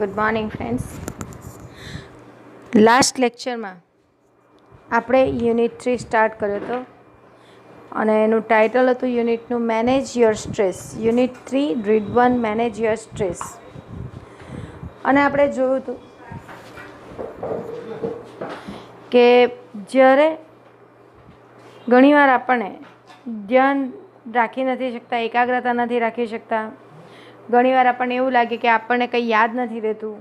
Good morning friends. Last લેક્ચરમાં આપણે unit 3 start કર્યો હતો અને એનું ટાઇટલ હતું યુનિટનું manage your stress. Unit 3 read 1 manage your stress. અને આપણે જોયું હતું કે જ્યારે ઘણીવાર આપણને ધ્યાન રાખી નથી શકતા, એકાગ્રતા નથી રાખી શકતા, ઘણીવાર આપણને એવું લાગે કે આપણને કંઈ યાદ નથી રહેતું,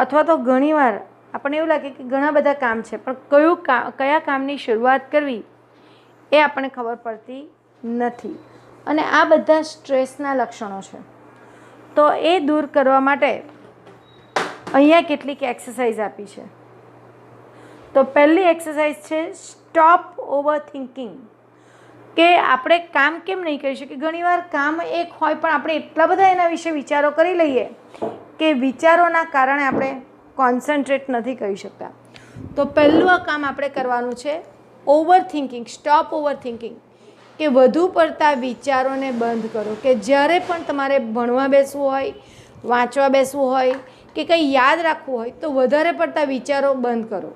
અથવા તો ઘણીવાર આપણને એવું લાગે કે ઘણા બધા કામ છે પણ કયા કામની શરૂઆત કરવી એ આપણને ખબર પડતી નથી. અને આ બધા સ્ટ્રેસના લક્ષણો છે. તો એ દૂર કરવા માટે અહીંયા કેટલીક એક્સરસાઇઝ આપી છે. તો પહેલી એક્સરસાઇઝ છે સ્ટોપ ઓવર થિંકિંગ. કે આપણે કામ કેમ નહીં કરી શકીએ? ઘણીવાર કામ એક હોય પણ આપણે એટલા બધા એના વિશે વિચારો કરી લઈએ કે વિચારોના કારણે આપણે કોન્સન્ટ્રેટ નથી કરી શકતા. તો પહેલું આ કામ આપણે કરવાનું છે over thinking. Stop over thinking. કે વધુ પડતા વિચારોને બંધ કરો. કે જ્યારે પણ તમારે ભણવા બેસવું હોય, વાંચવા બેસવું હોય કે કંઈ યાદ રાખવું હોય તો વધારે પડતા વિચારો બંધ કરો.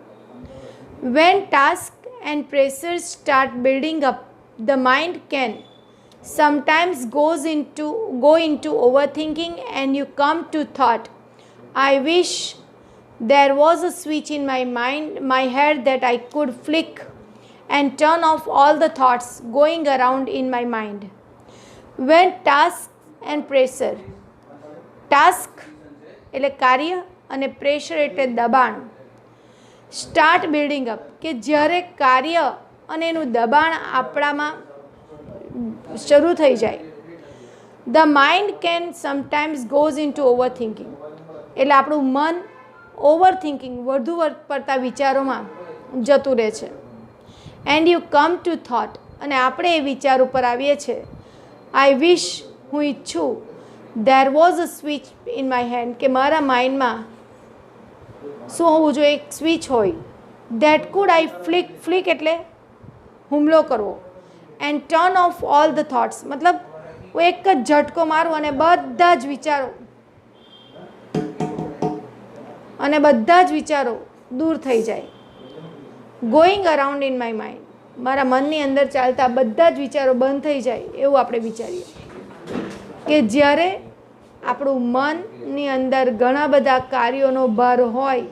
When task and pressure start building up, the mind can sometimes go into overthinking and you come to thought, I wish there was a switch in my head that I could flick and turn off all the thoughts going around in my mind. When task and pressure, task એટલે કાર્ય અને pressure એટલે દબાણ, start building up, કે જ્યારે કાર્ય અને એનું દબાણ આપણામાં શરૂ થઈ જાય, the mind can sometimes goes into over thinking, એટલે આપણું મન ઓવર થિંકિંગ વધુ પડતા વિચારોમાં જતું રહે છે. And you come to thought, અને આપણે એ વિચાર ઉપર આવીએ છીએ, આઈ વિશ, હું ઈચ્છું, there was a switch in my hand, કે મારા માઇન્ડમાં શું હોવું જોઈએ? એક સ્વિચ હોય. ધેટ કુડ આઈ ફ્લિક એટલે હુમલો કરવો. And turn off all the thoughts, મતલબ હું એક જ ઝટકો મારું અને બધા જ વિચારો દૂર થઈ જાય. Going around in my mind, મારા મનની અંદર ચાલતા બધા જ વિચારો બંધ થઈ જાય એવું આપણે વિચારીએ. કે જ્યારે આપણું મનની અંદર ઘણા બધા કાર્યોનો ભાર હોય,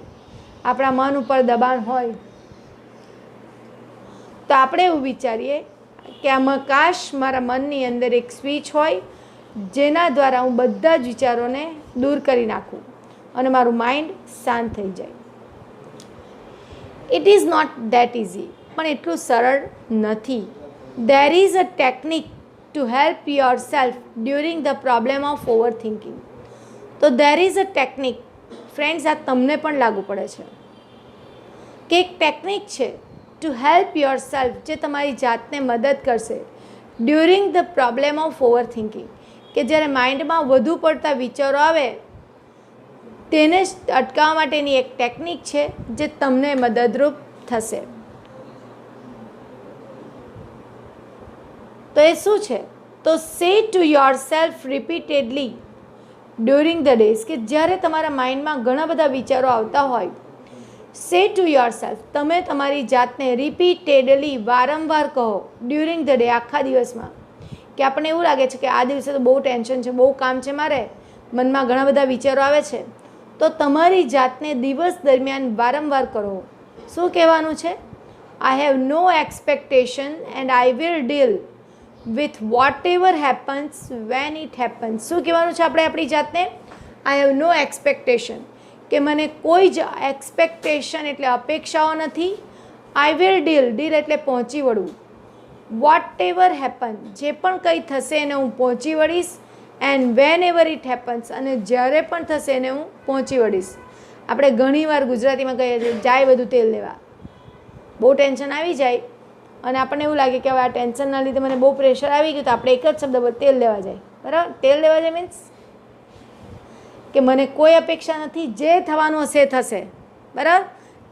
આપણા મન ઉપર દબાણ હોય, તો આપણે એવું વિચારીએ કે આમાં કાશ મારા મનની અંદર એક સ્વિચ હોય જેના દ્વારા હું બધા જ વિચારોને દૂર કરી નાખું અને મારું માઇન્ડ શાંત થઈ જાય. It is not that easy, પણ એટલું સરળ નથી. There is a technique to help yourself during the problem of overthinking. તો there is a technique. Friends, આ તમને પણ લાગુ પડે છે કે એક ટેકનિક છે ટુ હેલ્પ યોર સેલ્ફ, જે તમારી જાતને મદદ કરશે during the problem of over thinking. કે જ્યારે માઇન્ડમાં વધુ પડતા વિચારો આવે તેને અટકાવવા માટેની એક ટેકનિક છે જે તમને મદદરૂપ થશે. તો એ શું છે? તો સે to your self repeatedly during the days, કે જ્યારે તમારા માઇન્ડમાં ઘણા બધા વિચારો આવતા હોય, સે ટુ યોર સેલ્ફ, તમે તમારી જાતને રિપીટેડલી વારંવાર કહો ડ્યુરિંગ ધ ડે, આખા દિવસમાં. કે આપણને એવું લાગે છે કે આ દિવસે તો બહુ ટેન્શન છે, બહુ કામ છે, મારે મનમાં ઘણા બધા વિચારો આવે છે, તો તમારી જાતને દિવસ દરમિયાન વારંવાર કરો. શું કહેવાનું છે? I have no expectation and I will deal with whatever happens when it happens. શું કહેવાનું છે આપણે આપણી જાતને? આઈ હેવ નો એક્સપેક્ટેશન, કે મને કોઈ જ એક્સપેક્ટેશન એટલે અપેક્ષાઓ નથી. આઈ વિલ ડીલ એટલે પહોંચી વળવું. વોટ એવર હેપન, જે પણ કંઈ થશે એને હું પહોંચી વળીશ. And whenever it happens, અને જ્યારે પણ થશે એને હું પહોંચી વળીશ. આપણે ઘણીવાર ગુજરાતીમાં કહીએ છીએ જાય બધું તેલ લેવા. બહુ ટેન્શન આવી જાય અને આપણને એવું લાગે કે હવે આ ટેન્શનના લીધે મને બહુ પ્રેશર આવી ગયું, તો આપણે એક જ શબ્દ તેલ લેવા જાય. બરાબર? તેલ લેવા જાય મીન્સ કે મને કોઈ અપેક્ષા નથી, જે થવાનું હશે થશે. બરાબર?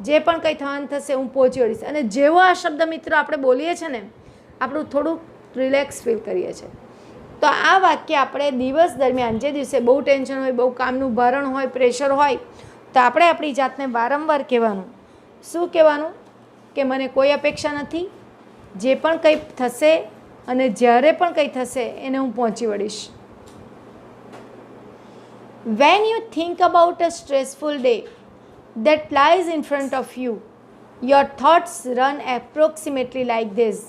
જે પણ કંઈ થવાનું થશે હું પહોંચી વળીશ. અને જેવો આ શબ્દ મિત્રો આપણે બોલીએ છીએ ને, આપણું થોડુંક રિલેક્સ ફીલ કરીએ છીએ તો આ વાક્ય આપણે દિવસ દરમિયાન જે દિવસે બહુ ટેન્શન હોય, બહુ કામનું ભારણ હોય, પ્રેશર હોય, તો આપણે આપણી જાતને વારંવાર કહેવાનું. શું કહેવાનું? કે મને કોઈ અપેક્ષા નથી, જે પણ કંઈ થશે અને જ્યારે પણ કંઈ થશે એને હું પહોંચી વળીશ. When you think about a stressful day that lies in front of you, your thoughts run approximately like this.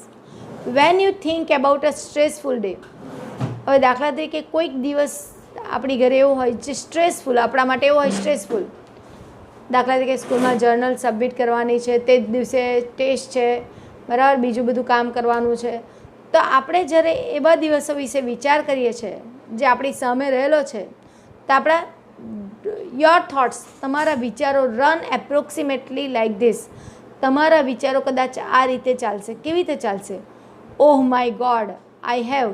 When you think about a stressful day, હવે દાખલા તરીકે કોઈક દિવસ આપણી ઘરે એવો હોય જે સ્ટ્રેસફુલ, આપણા માટે એવો હોય સ્ટ્રેસફુલ. દાખલા તરીકે સ્કૂલમાં જર્નલ સબમિટ કરવાની છે, તે જ દિવસે ટેસ્ટ છે, બરાબર, બીજું બધું કામ કરવાનું છે. તો આપણે જ્યારે એવા દિવસો વિશે વિચાર કરીએ છીએ જે આપણી સામે રહેલો છે, તો આપણા યોર થોટ્સ, તમારા વિચારો રન એપ્રોક્સિમેટલી લાઈક ધીસ. તમારા વિચારો કદાચ આ રીતે ચાલશે. કેવી રીતે ચાલશે? Oh my God, I have,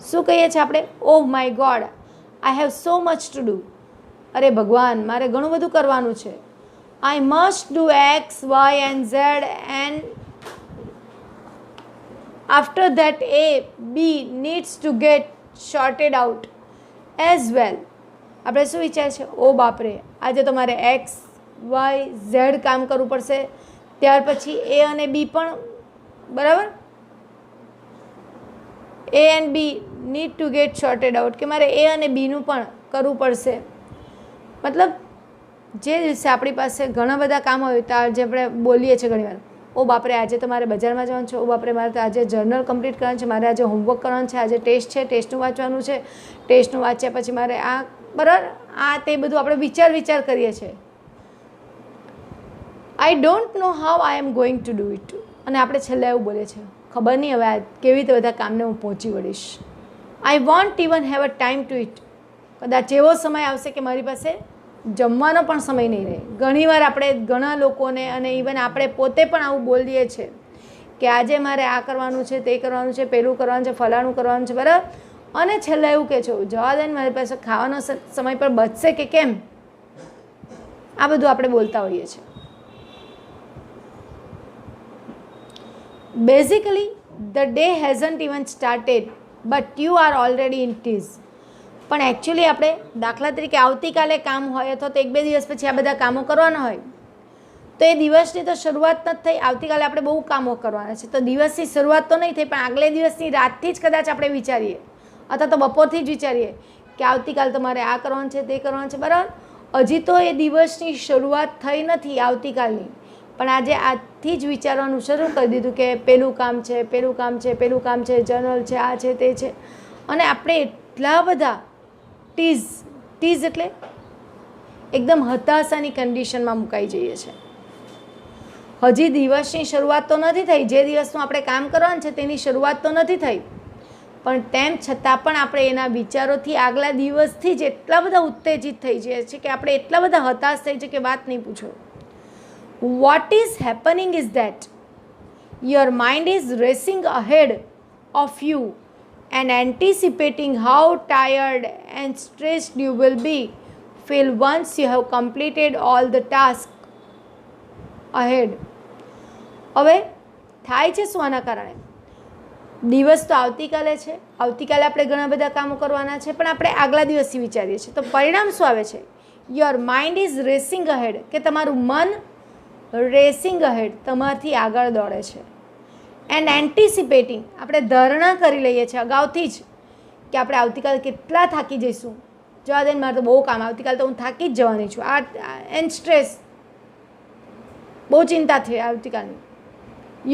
શું કહીએ છીએ આપણે? Oh my God, I have so much to do. અરે ભગવાન, મારે ઘણું બધું કરવાનું છે. I must do X, Y and Z, and after that A, B needs to get sorted out as well. આપણે શું વિચાર છે? ઓ બાપરે, આજે તો મારે એક્સ, વાય, ઝેડ કામ કરવું પડશે, ત્યાર પછી એ અને બી પણ, બરાબર, A and B need to get sorted out, કે મારે એ અને બીનું પણ કરવું પડશે. મતલબ જે દિવસે આપણી પાસે ઘણા બધા કામ હોય તો આજે આપણે બોલીએ છીએ ઘણીવાર, ઓ બાપરે, આજે તો મારે બજારમાં જવાનું છે, ઓ બાપરે, મારે તો આજે જર્નલ કમ્પ્લીટ કરવાનું છે, મારે આજે હોમવર્ક કરવાનું છે, આજે ટેસ્ટ છે, ટેસ્ટનું વાંચવાનું છે, ટેસ્ટનું વાંચ્યા પછી મારે આ, બરાબર, આ તે બધું આપણે વિચાર કરીએ છીએ. I don't know how I am going to do it. અને આપણે છેલ્લે એવું બોલીએ છીએ, ખબર નહીં હવે કેવી રીતે બધા કામને હું પહોંચી વળીશ. I won't even have a time to it. કદાચ એવો સમય આવશે કે મારી પાસે જમવાનો પણ સમય નહીં રહે. ઘણીવાર આપણે ઘણા લોકોને અને ઇવન આપણે પોતે પણ આવું બોલીએ છીએ કે આજે મારે આ કરવાનું છે, તે કરવાનું છે, પેલું કરવાનું છે, ફલાણું કરવાનું છે, બરાબર. અને છેલ્લે એવું કહે છે, જવા દે ને, મારી પાસે ખાવાનો સમય પર બચશે કે કેમ. આ બધું આપણે બોલતા હોઈએ છીએ. Basically the day hasn't even started but you are already in tease. પણ એકચ્યુઅલી આપણે દાખલા તરીકે આવતીકાલે કામ હોય અથવા તો 1-2 દિવસ પછી આ બધા કામો કરવાના હોય, તો એ દિવસની તો શરૂઆત નથી થઈ. આવતીકાલે આપણે બહુ કામો કરવાના છે, તો દિવસની શરૂઆત તો નહીં થઈ, પણ આગલે દિવસની રાતથી જ કદાચ આપણે વિચારીએ અથવા તો બપોરથી જ વિચારીએ કે આવતીકાલ તો મારે આ કરવાનું છે, તે કરવાનું છે, બરાબર. હજી તો એ દિવસની શરૂઆત થઈ નથી આવતીકાલની, પણ આજે આજથી જ વિચારવાનું શરૂ કરી દીધું કે પેલું કામ છે, પેલું કામ છે, પેલું કામ છે, જર્નલ છે, આ છે, તે છે. અને આપણે એટલા બધા ટીઝ એટલે એકદમ હતાશાની કન્ડિશનમાં મુકાઈ જઈએ છીએ. હજી દિવસની શરૂઆત તો નથી થઈ, જે દિવસનું આપણે કામ કરવાનું છે તેની શરૂઆત તો નથી થઈ, પણ તેમ છતાં પણ આપણે એના વિચારોથી આગલા દિવસથી જ એટલા બધા ઉત્તેજિત થઈ જઈએ છીએ કે આપણે એટલા બધા હતાશ થઈ જઈએ કે વાત નહીં પૂછો. What is happening is that your mind is racing ahead of you and anticipating how tired and stressed you will feel once you have completed all the tasks ahead. હવે થાય છે શું આના કારણે? દિવસ તો આવતીકાલે છે, આવતીકાલે આપણે ઘણા બધા કામો કરવાના છે, પણ આપણે આગલા દિવસથી વિચારીએ છીએ, તો પરિણામ શું આવે છે? Your mind is racing ahead, કે તમારું મન રેસિંગ અહેડ, તમારાથી આગળ દોડે છે. એન્ડ એન્ટિસિપેટિંગ, આપણે ધારણા કરી લઈએ છીએ અગાઉથી જ કે આપણે આવતીકાલે કેટલા થાકી જઈશું, જવા દે, મારે તો બહુ કામ, આવતીકાલે તો હું થાકી જ જવાની છું. એન્ડ સ્ટ્રેસ, બહુ ચિંતા થઈ આવતીકાલની.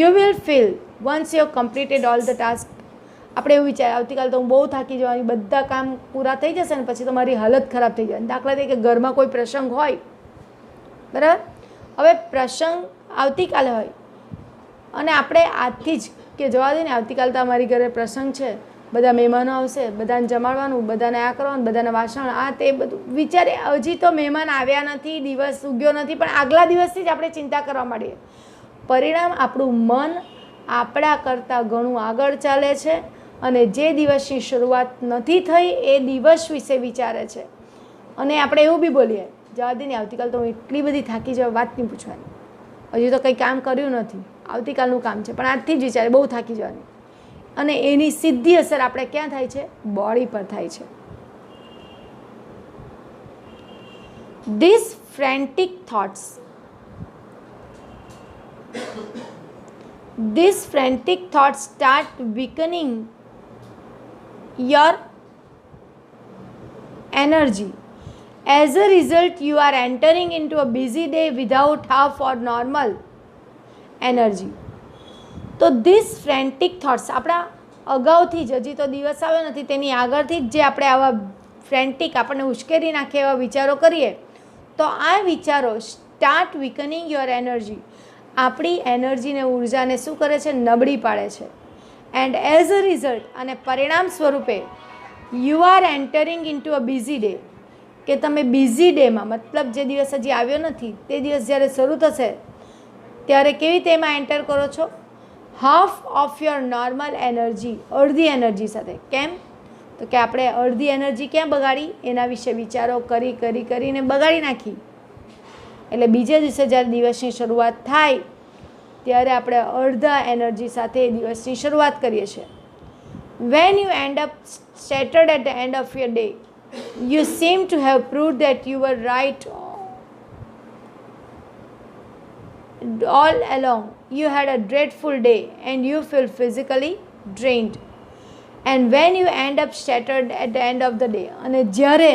You will feel once you have completed all the task. આપણે એવું વિચાર, આવતીકાલે તો હું બહુ થાકી જવાની, બધા કામ પૂરા થઈ જશે ને પછી તો મારી હાલત ખરાબ થઈ જાય. દાખલા તરીકે ઘરમાં કોઈ પ્રસંગ હોય, બરાબર. હવે પ્રસંગ આવતીકાલે હોય અને આપણે આજથી જ કે જવા દે ને, આવતીકાલે તો અમારી ઘરે પ્રસંગ છે, બધા મહેમાનો આવશે, બધાને જમાડવાનું, બધાને આ કરવાનું, બધાને વાસણ, આ તે બધું વિચારે. હજી તો મહેમાન આવ્યા નથી, દિવસ ઉગ્યો નથી, પણ આગલા દિવસથી જ આપણે ચિંતા કરવા માંડીએ. પરિણામ, આપણું મન આપણા કરતાં ઘણું આગળ ચાલે છે અને જે દિવસની શરૂઆત નથી થઈ એ દિવસ વિશે વિચારે છે. અને આપણે એવું બી બોલીએ, જવા દે ને, આવતીકાલે તો હું એટલી બધી થાકી જાઉં, વાત નહીં પૂછવાની. હજુ તો કંઈ કામ કર્યું નથી, આવતીકાલનું કામ છે, પણ આજથી જ વિચારે બહુ થાકી જવાની, અને એની સીધી અસર આપણે ક્યાં થાય છે? બોડી પર થાય છે. These frantic thoughts start weakening your energy. As a result, you are entering into a busy day without half or normal energy. તો ધીસ ફ્રેન્ટિક થોટ્સ આપણા અગાઉથી જ, હજી તો દિવસ આવ્યો નથી તેની આગળથી જ જે આપણે આવા ફ્રેન્ટિક આપણને ઉશ્કેરી નાખે એવા વિચારો કરીએ, તો આ વિચારો સ્ટાર્ટ વીકનિંગ યોર એનર્જી, આપણી એનર્જીને ઉર્જાને શું કરે છે? નબળી પાડે છે. એન્ડ એઝ અ રિઝલ્ટ, અને પરિણામ સ્વરૂપે, you are entering into a busy day, કે તમે બિઝી ડેમાં, મતલબ જે દિવસ હજી આવ્યો નથી તે દિવસ જ્યારે શરૂ થશે ત્યારે કેવી રીતે એમાં એન્ટર કરો છો? Half of your normal energy, અડધી એનર્જી સાથે. કેમ? તો કે આપણે અડધી એનર્જી ક્યાં બગાડી? એના વિશે વિચારો કરીને બગાડી નાખી. એટલે બીજે દિવસે જ્યારે દિવસની શરૂઆત થાય ત્યારે આપણે અડધા એનર્જી સાથે દિવસની શરૂઆત કરીએ છીએ. When you end up started at the end of your day, you seem to have proved that you were right all along. You had a dreadful day and you feel physically drained. And when you end up shattered at the end of the day, અને જ્યારે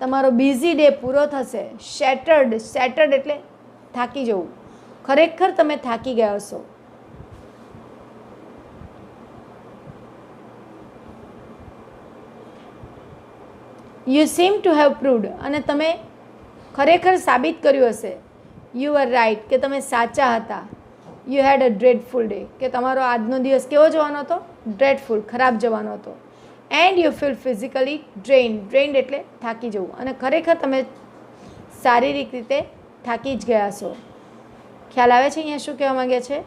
તમારો busy day પૂરો થશે, shattered એટલે થાકી જવું, ખરેખર તમે થાકી ગયા હશો. You sim to have proved, અને તમે ખરેખર સાબિત કર્યું હશે, યુ આર રાઇટ, કે તમે સાચા હતા. યુ હેડ અ ડ્રેડફુલ ડે, કે તમારો આજનો દિવસ કેવો જવાનો હતો? ડ્રેડફુલ, ખરાબ જવાનો હતો. એન્ડ યુ ફીલ ફિઝિકલી ડ્રેઇન્ડ એટલે થાકી જવું, અને ખરેખર તમે શારીરિક રીતે થાકી જ ગયા છો. ખ્યાલ આવે છે અહીંયા શું કહેવા માંગે છે?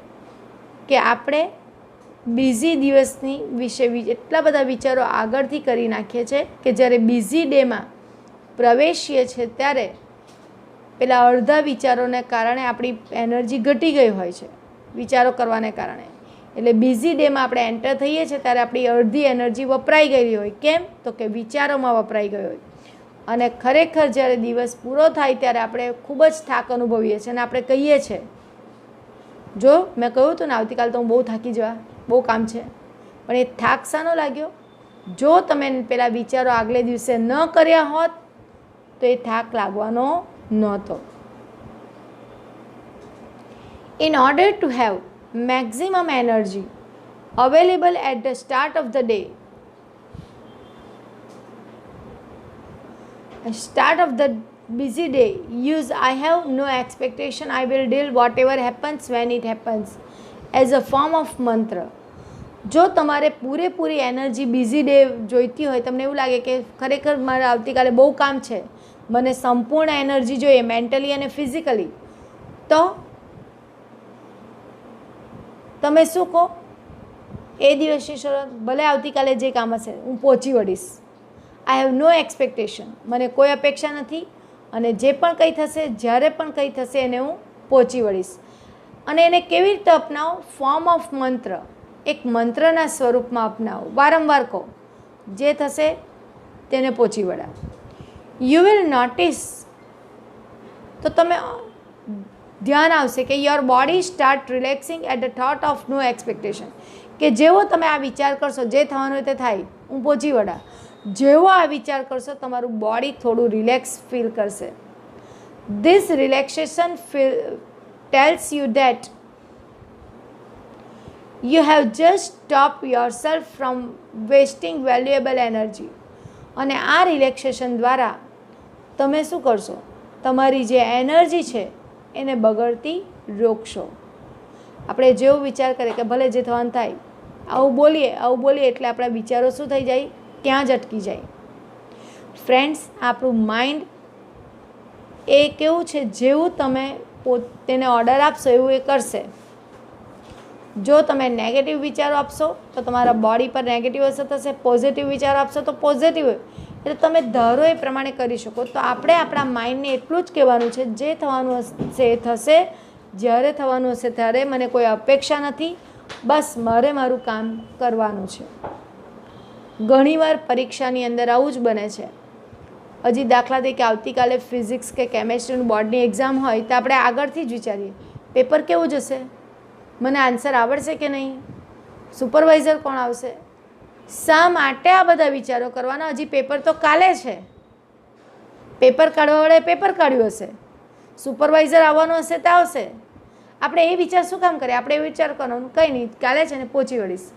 કે આપણે બિઝી દિવસની વિશે એટલા બધા વિચારો આગળથી કરી નાખીએ છીએ કે જ્યારે બિઝી ડેમાં પ્રવેશીએ છીએ ત્યારે પેલા અડધા વિચારોને કારણે આપણી એનર્જી ઘટી ગઈ હોય છે, વિચારો કરવાને કારણે. એટલે બિઝી ડેમાં આપણે એન્ટર થઈએ છીએ ત્યારે આપણી અડધી એનર્જી વપરાઈ ગયેલી હોય. કેમ? તો કે વિચારોમાં વપરાઈ ગઈ હોય. અને ખરેખર જ્યારે દિવસ પૂરો થાય ત્યારે આપણે ખૂબ જ થાક અનુભવીએ છીએ, અને આપણે કહીએ છીએ, જો મેં કહ્યું હતું ને આવતીકાલ તો હું બહુ થાકી જવા, બહુ કામ છે. પણ એ થાક શાનો લાગ્યો? જો તમે પેલા વિચારો આગલે દિવસે ન કર્યા હોત તો એ થાક લાગવાનો નહોતો. In order to have maximum energy available at the start of the day, start of the busy day, use I have no expectation, I will deal whatever happens when it happens as a form of mantra. જો તમારે પૂરેપૂરી energy busy day જોઈતી હોય, તમને એવું લાગે કે ખરેખર મારે આવતીકાલે બહુ કામ છે, મને સંપૂર્ણ એનર્જી જોઈએ મેન્ટલી અને ફિઝિકલી, તો તમે શું કહો? એ દિવસની શરૂઆત, ભલે આવતીકાલે જે કામ હશે હું પહોંચી વળીશ. આઈ હેવ નો એક્સપેક્ટેશન, મને કોઈ અપેક્ષા નથી, અને જે પણ કંઈ થશે, જ્યારે પણ કંઈ થશે એને હું પહોંચી વળીશ. અને એને કેવી રીતે અપનાવો? ફોર્મ ઓફ મંત્ર, એક મંત્રના સ્વરૂપમાં અપનાવો. વારંવાર કહો, જે થશે તેને પહોંચી વળાવો. યુ વિલ નોટિસ, તો તમે ધ્યાન આવશે કે your body start relaxing at the thought of no expectation, કે જેવો તમે આ વિચાર કરશો, જે થવાનું હોય તે થાય, હું પહોંચી વળા, જેવો આ વિચાર કરશો તમારું બોડી થોડું રિલેક્સ ફીલ કરશે. This relaxation tells you that you have just stop yourself from wasting valuable energy. અને આ રિલેક્સેશન દ્વારા તમે શું કરશો? તમારી જે એનર્જી છે એને બગડતી રોકશો. આપણે જેવું વિચાર કરીએ કે ભલે જે થવાનું થાય, આવું બોલીએ એટલે આપણા વિચારો શું થઈ જાય? ત્યાં જ અટકી જાય. ફ્રેન્ડ્સ, આપણું માઇન્ડ એ કેવું છે, જેવું તમે તેને ઓર્ડર આપશો એવું એ કરશે. જો તમે નેગેટિવ વિચારો આપશો તો તમારા બોડી પર નેગેટિવ અસર થશે, પોઝિટિવ વિચારો આપશો તો પોઝિટિવ, એટલે તમે ધારો એ પ્રમાણે કરી શકો. તો આપણે આપણા માઇન્ડને એટલું જ કહેવાનું છે, જે થવાનું હશે એ થશે, જ્યારે થવાનું હશે ત્યારે મને કોઈ અપેક્ષા નથી, બસ મારે મારું કામ કરવાનું છે. ઘણીવાર પરીક્ષાની અંદર આવું જ બને છે. હજી દાખલા તરીકે આવતીકાલે ફિઝિક્સ કે કેમેસ્ટ્રીનું બોર્ડની એક્ઝામ હોય તો આપણે આગળથી જ વિચારીએ પેપર કેવું જશે, મને આન્સર આવડશે કે નહીં, સુપરવાઇઝર કોણ આવશે. શા માટે આ બધા વિચારો કરવાના? હજી પેપર તો કાલે છે. પેપર કાઢવા વડે પેપર કાઢ્યું હશે, સુપરવાઇઝર આવવાનું હશે તો આવશે. આપણે એ વિચાર શું કામ કરીએ? આપણે એ વિચાર કરવાનું કંઈ નહીં, કાલે છે ને પહોંચી વળીશ.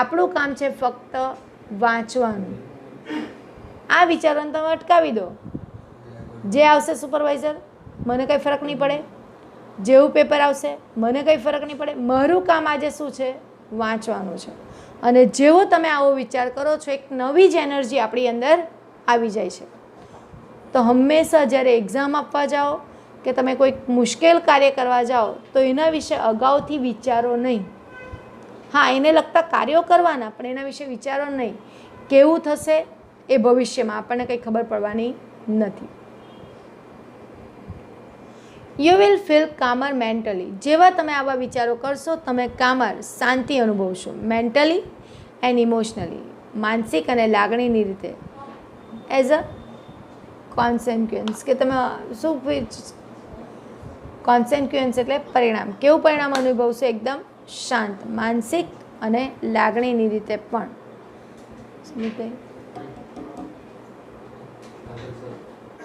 આપણું કામ છે ફક્ત વાંચવાનું. આ વિચારોને તમે અટકાવી દો. જે આવશે સુપરવાઇઝર મને કંઈ ફરક નહીં પડે, જેવું પેપર આવશે મને કંઈ ફરક નહીં પડે. મારું કામ આજે શું છે? વાંચવાનું છે. અને જેવો તમે આવો વિચાર કરો છો, એક નવી જ એનર્જી આપણી અંદર આવી જાય છે. તો હંમેશા જ્યારે એક્ઝામ આપવા જાઓ કે તમે કોઈક મુશ્કેલ કાર્ય કરવા જાઓ તો એના વિશે અગાઉથી વિચારો નહીં. હા, એને લગતા કાર્યો કરવાના, પણ એના વિશે વિચારો નહીં. કેવું થશે એ ભવિષ્યમાં આપણને કંઈ ખબર પડવાની નથી. You will feel calmer mentally. જેવા તમે આવા વિચારો કરશો તમે કામર, શાંતિ અનુભવશો. મેન્ટલી એન્ડ ઇમોશનલી, માનસિક અને લાગણીની રીતે. એઝ અ કોન્સેક્વન્સ કે તમે શું, કોન્સેક્વન્સ એટલે પરિણામ. કેવું પરિણામ અનુભવશો? એકદમ શાંત, માનસિક અને લાગણીની રીતે પણ.